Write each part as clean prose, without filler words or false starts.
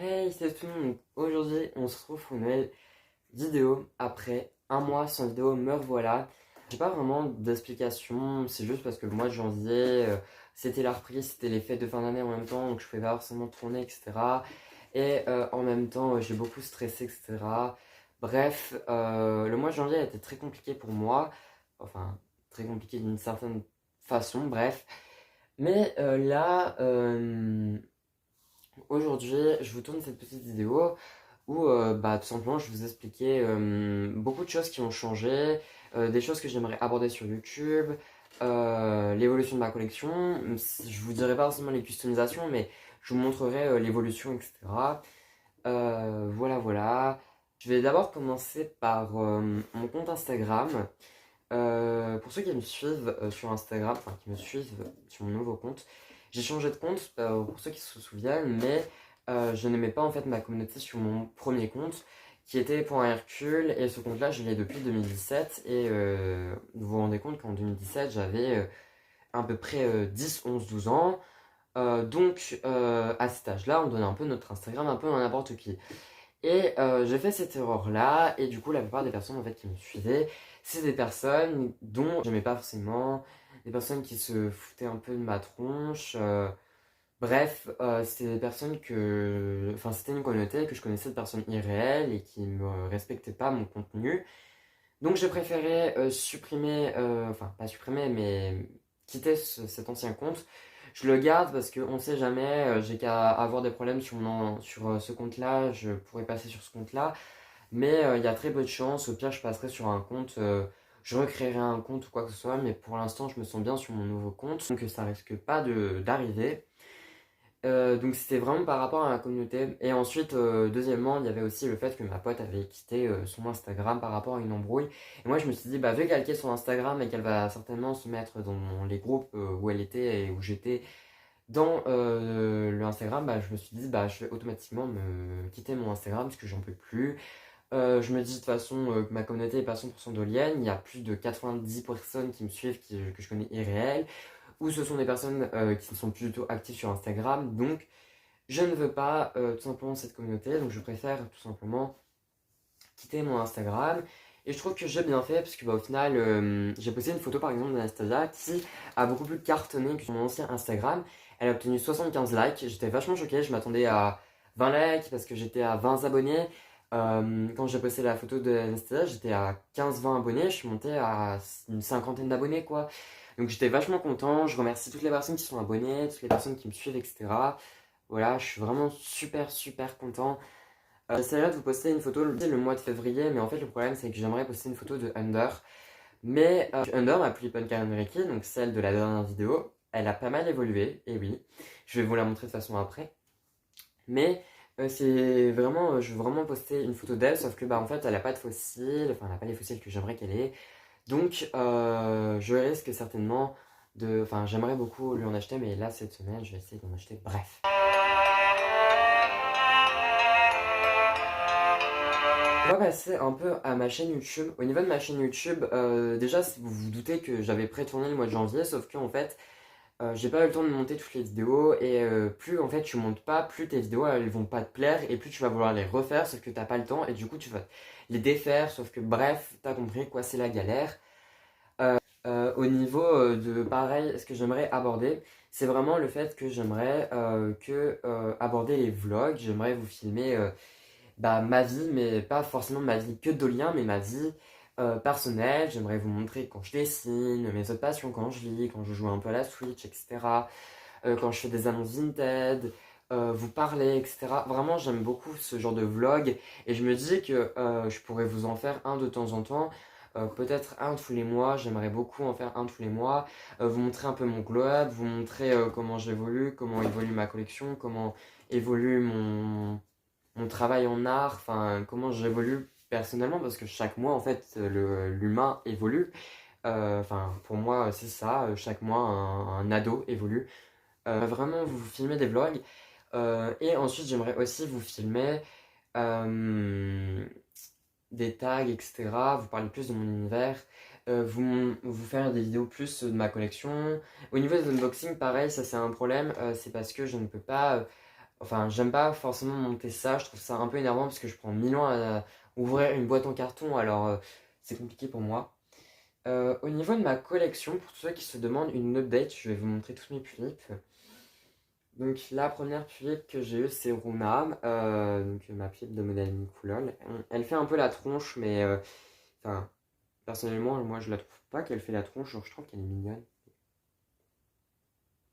Hey, c'est tout le monde. Aujourd'hui, on se retrouve pour une nouvelle vidéo. Après un mois sans vidéo, me revoilà. J'ai pas vraiment d'explication, c'est juste parce que le mois de janvier, c'était la reprise, c'était les fêtes de fin d'année en même temps, donc je pouvais pas forcément tourner, etc. Et en même temps, j'ai beaucoup stressé, etc. Bref, le mois de janvier a été très compliqué pour moi. Enfin, très compliqué d'une certaine façon, bref. Mais aujourd'hui, je vous tourne cette petite vidéo où tout simplement je vous expliquais beaucoup de choses qui ont changé, des choses que j'aimerais aborder sur YouTube, l'évolution de ma collection. Je vous dirai pas forcément les customisations, mais je vous montrerai l'évolution, etc. Voilà. Je vais d'abord commencer par mon compte Instagram. Pour ceux qui me suivent sur Instagram, enfin qui me suivent sur mon nouveau compte, j'ai changé de compte pour ceux qui se souviennent, mais je n'aimais pas en fait ma communauté sur mon premier compte qui était pour un Hercule et ce compte là je l'ai depuis 2017 et vous vous rendez compte qu'en 2017 j'avais à peu près 10, 11, 12 ans. À cet âge là on donnait un peu notre Instagram un peu à n'importe qui. Et j'ai fait cette erreur-là, et du coup, la plupart des personnes en fait qui me suivaient, c'est des personnes dont j'aimais pas forcément, des personnes qui se foutaient un peu de ma tronche. C'était des personnes que, enfin, c'était une communauté que je connaissais de personnes irréelles et qui me respectaient pas mon contenu. Donc j'ai préféré supprimer, enfin pas supprimer, mais quitter cet ancien compte. Je le garde parce qu'on ne sait jamais, j'ai qu'à avoir des problèmes sur ce compte-là, je pourrais passer sur ce compte-là. Mais il y a très peu de chances, au pire je passerai sur un compte, je recréerai un compte ou quoi que ce soit, mais pour l'instant je me sens bien sur mon nouveau compte, donc ça risque pas d'arriver. Donc c'était vraiment par rapport à la communauté. Et ensuite, deuxièmement, il y avait aussi le fait que ma pote avait quitté son Instagram par rapport à une embrouille. Et moi je me suis dit, vu qu'elle quitte son Instagram et qu'elle va certainement se mettre dans les groupes où elle était et où j'étais dans le Instagram, je me suis dit, je vais automatiquement me quitter mon Instagram parce que j'en peux plus. Je me dis de toute façon que ma communauté est pas 100% dolienne. Il y a plus de 90 personnes qui me suivent que je connais irréel ou ce sont des personnes qui sont plutôt actives sur Instagram. Donc, je ne veux pas tout simplement cette communauté, donc je préfère tout simplement quitter mon Instagram. Et je trouve que j'ai bien fait, parce que au final, j'ai posté une photo par exemple d'Anastasia qui a beaucoup plus cartonné que sur mon ancien Instagram. Elle a obtenu 75 likes, j'étais vachement choqué, je m'attendais à 20 likes parce que j'étais à 20 abonnés. Quand j'ai posté la photo d'Anastasia, j'étais à 15-20 abonnés, je suis monté à une cinquantaine d'abonnés quoi. Donc j'étais vachement content, je remercie toutes les personnes qui sont abonnées, toutes les personnes qui me suivent, etc. Voilà, je suis vraiment super content. J'essaierai de vous poster une photo le mois de février, mais en fait le problème c'est que j'aimerais poster une photo de Under. Mais Under, ma plus Karen Reiki, donc celle de la dernière vidéo, elle a pas mal évolué, et oui, je vais vous la montrer de toute façon après. Mais je veux vraiment poster une photo d'elle, sauf que en fait elle a pas de fossiles, enfin elle a pas les fossiles que j'aimerais qu'elle ait. Donc je risque certainement enfin j'aimerais beaucoup lui en acheter, mais là cette semaine je vais essayer d'en acheter, bref. On va passer un peu à ma chaîne YouTube. Au niveau de ma chaîne YouTube, déjà, vous vous doutez que j'avais pré-tourné le mois de janvier, sauf que en fait, j'ai pas eu le temps de monter toutes les vidéos et plus en fait tu montes pas, plus tes vidéos elles vont pas te plaire et plus tu vas vouloir les refaire, sauf que t'as pas le temps et du coup tu vas les défaire, sauf que bref, t'as compris quoi, c'est la galère. Au niveau de pareil, ce que j'aimerais aborder, c'est vraiment le fait que j'aimerais aborder les vlogs, j'aimerais vous filmer ma vie, mais pas forcément ma vie que d'Olien, mais ma vie personnelle. J'aimerais vous montrer quand je dessine, mes autres passions, quand je lis, quand je joue un peu à la Switch, etc. Quand je fais des annonces Vinted, vous parler, etc. Vraiment, j'aime beaucoup ce genre de vlog et je me dis que je pourrais vous en faire un de temps en temps. Peut-être un tous les mois, j'aimerais beaucoup en faire un tous les mois, vous montrer un peu mon glow up, vous montrer comment j'évolue, comment évolue ma collection, comment évolue mon travail en art, enfin comment j'évolue personnellement parce que chaque mois en fait l'humain évolue. Enfin pour moi c'est ça, chaque mois un ado évolue. Vraiment vous filmer des vlogs et ensuite j'aimerais aussi vous filmer euh, des tags etc. Vous parler plus de mon univers. Vous faire des vidéos plus de ma collection. Au niveau des unboxings, pareil, ça c'est un problème, c'est parce que je ne peux pas Enfin, j'aime pas forcément monter ça, je trouve ça un peu énervant parce que je prends 1000 ans à ouvrir une boîte en carton, alors c'est compliqué pour moi. Au niveau de ma collection, pour tous ceux qui se demandent une update, je vais vous montrer tous mes tulipes. Donc la première tulipe que j'ai eue, c'est Runa, donc ma tulipe de modèle Nicoulol. Elle fait un peu la tronche, mais enfin, personnellement, moi je la trouve pas qu'elle fait la tronche, genre je trouve qu'elle est mignonne.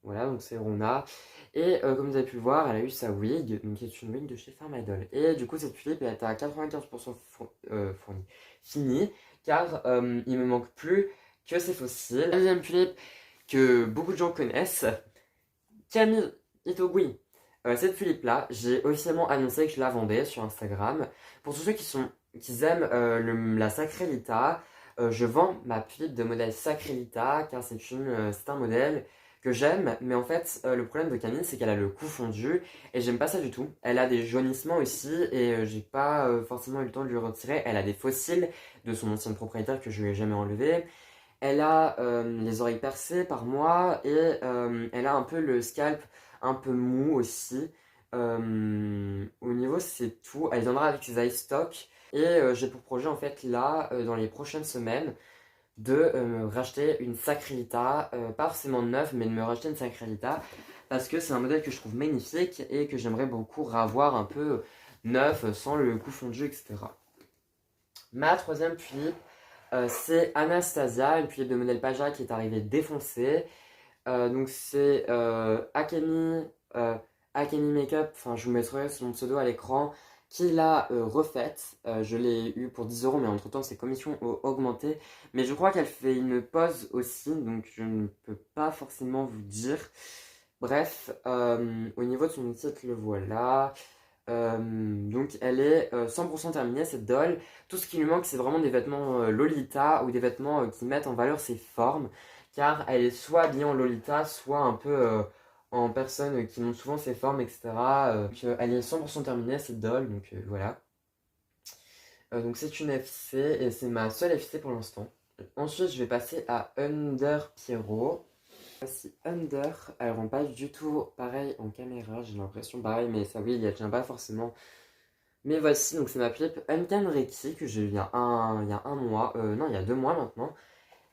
Voilà, donc c'est Rona. Et comme vous avez pu le voir, elle a eu sa wig, donc qui est une wig de chez Farmadol. Et du coup, cette tulipe, elle est à 95% fournie, finie, car il me manque plus que ses fossiles. La deuxième tulipe que beaucoup de gens connaissent, Camille Itogui. Cette tulipe-là, j'ai officiellement annoncé que je la vendais sur Instagram. Pour tous ceux qui aiment la Sacralita, je vends ma tulipe de modèle Sacralita car c'est un modèle que j'aime, mais en fait, le problème de Camille, c'est qu'elle a le cou fondu et j'aime pas ça du tout. Elle a des jaunissements aussi et j'ai pas forcément eu le temps de lui retirer. Elle a des fossiles de son ancienne propriétaire que je lui ai jamais enlevé. Elle a les oreilles percées par moi et elle a un peu le scalp un peu mou aussi. Au niveau, c'est tout. Elle viendra avec ses eye stock. Et j'ai pour projet, en fait, là, dans les prochaines semaines, de me racheter une Sacralita. Pas forcément neuve, mais de me racheter une Sacralita. Parce que c'est un modèle que je trouve magnifique et que j'aimerais beaucoup revoir un peu neuf, sans le cou fondu, etc. Ma troisième tulipe, c'est Anastasia, une tulipe de modèle Paja qui est arrivée défoncée. Donc c'est Akemi Makeup, enfin je vous mettrai son pseudo à l'écran, qui l'a refaite. Je l'ai eu pour 10 euros, mais entre temps ses commissions ont augmenté. Mais je crois qu'elle fait une pause aussi, donc je ne peux pas forcément vous dire. Bref, au niveau de son titre, le voilà. Donc elle est 100% terminée cette doll. Tout ce qui lui manque c'est vraiment des vêtements Lolita ou des vêtements qui mettent en valeur ses formes. Car elle est soit habillée en Lolita, soit un peu en personne qui montre souvent ses formes, etc. Elle est 100% terminée cette doll, donc voilà. Donc c'est une FC et c'est ma seule FC pour l'instant. Ensuite je vais passer à Under Pierrot. Voici Under, elle rend pas du tout pareil en caméra, j'ai l'impression pareil, mais ça oui, il y a tient pas forcément. Mais voici, donc c'est ma pipe Uncan Reiki que j'ai eu il y a un mois, non, il y a 2 mois maintenant.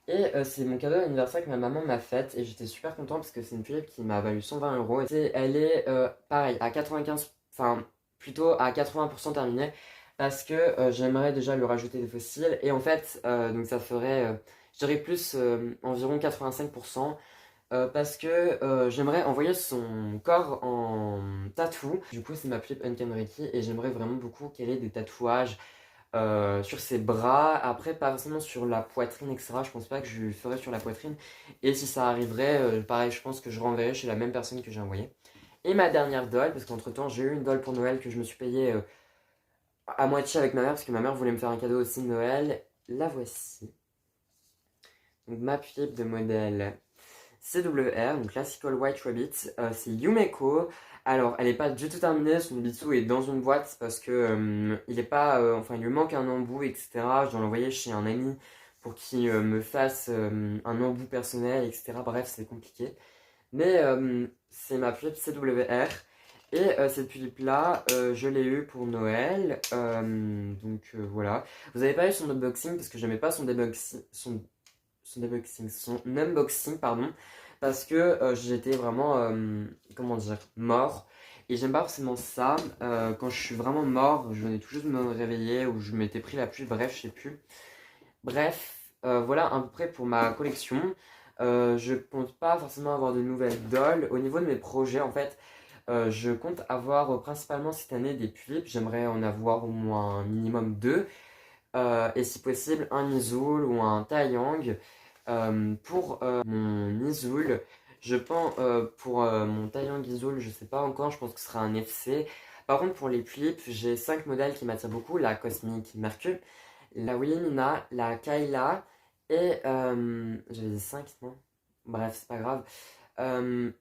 Et c'est mon cadeau d'anniversaire que ma maman m'a fait et j'étais super content parce que c'est une pipe qui m'a valu 120 euros. Elle est pareil, à 95, enfin plutôt à 80% terminée parce que j'aimerais déjà lui rajouter des fossiles et en fait, donc ça ferait, je dirais plus environ 85%. Parce que j'aimerais envoyer son corps en tatou. Du coup, c'est ma flip Uncanny Reiki et j'aimerais vraiment beaucoup qu'elle ait des tatouages sur ses bras. Après, pas forcément sur la poitrine, etc. Je pense pas que je le ferais sur la poitrine. Et si ça arriverait, pareil, je pense que je renverrai chez la même personne que j'ai envoyé. Et ma dernière doll, parce qu'entre temps, j'ai eu une doll pour Noël que je me suis payée à moitié avec ma mère, parce que ma mère voulait me faire un cadeau aussi de Noël. La voici. Donc, ma flip de modèle CWR, donc Classical White Rabbit, c'est Yumeko. Alors, elle n'est pas du tout terminée, son bisou est dans une boîte parce que il est pas, enfin, il lui manque un embout, etc. Je dois l'envoyer chez un ami pour qu'il me fasse un embout personnel, etc. Bref, c'est compliqué. Mais c'est ma tulipe CWR. Et cette tulipe-là, je l'ai eue pour Noël. Donc voilà. Vous n'avez pas eu son unboxing parce que j'aimais pas son unboxing, pardon, parce que j'étais vraiment, comment dire, mort. Et j'aime pas forcément ça. Quand je suis vraiment mort, je venais tout juste de me réveiller ou je m'étais pris la pluie, bref, je sais plus. Bref, voilà à peu près pour ma collection. Je compte pas forcément avoir de nouvelles dolls. Au niveau de mes projets, en fait, je compte avoir principalement cette année des tulipes. J'aimerais en avoir au moins un minimum deux. Et si possible, un Isoul ou un Taeyang. Pour mon Isoul, je pense pour mon Taeyang Isoul, je sais pas encore, je pense que ce sera un FC. Par contre, pour les tulipes, j'ai 5 modèles qui m'attirent beaucoup, la Cosmic Mercure, la Wilhelmina, la Kayla et j'avais dit 5 non? Bref, c'est pas grave.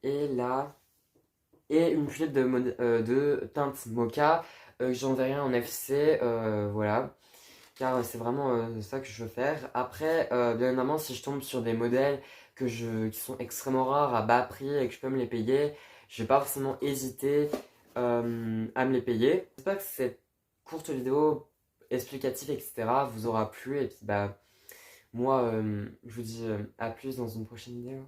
Et là, et une tulipe de teinte mocha que j'enverrai en FC, voilà car c'est vraiment ça que je veux faire. Après, bien évidemment, si je tombe sur des modèles qui sont extrêmement rares, à bas prix et que je peux me les payer, je vais pas forcément hésiter à me les payer. J'espère que cette courte vidéo explicative, etc., vous aura plu. Et puis, bah, moi, je vous dis à plus dans une prochaine vidéo.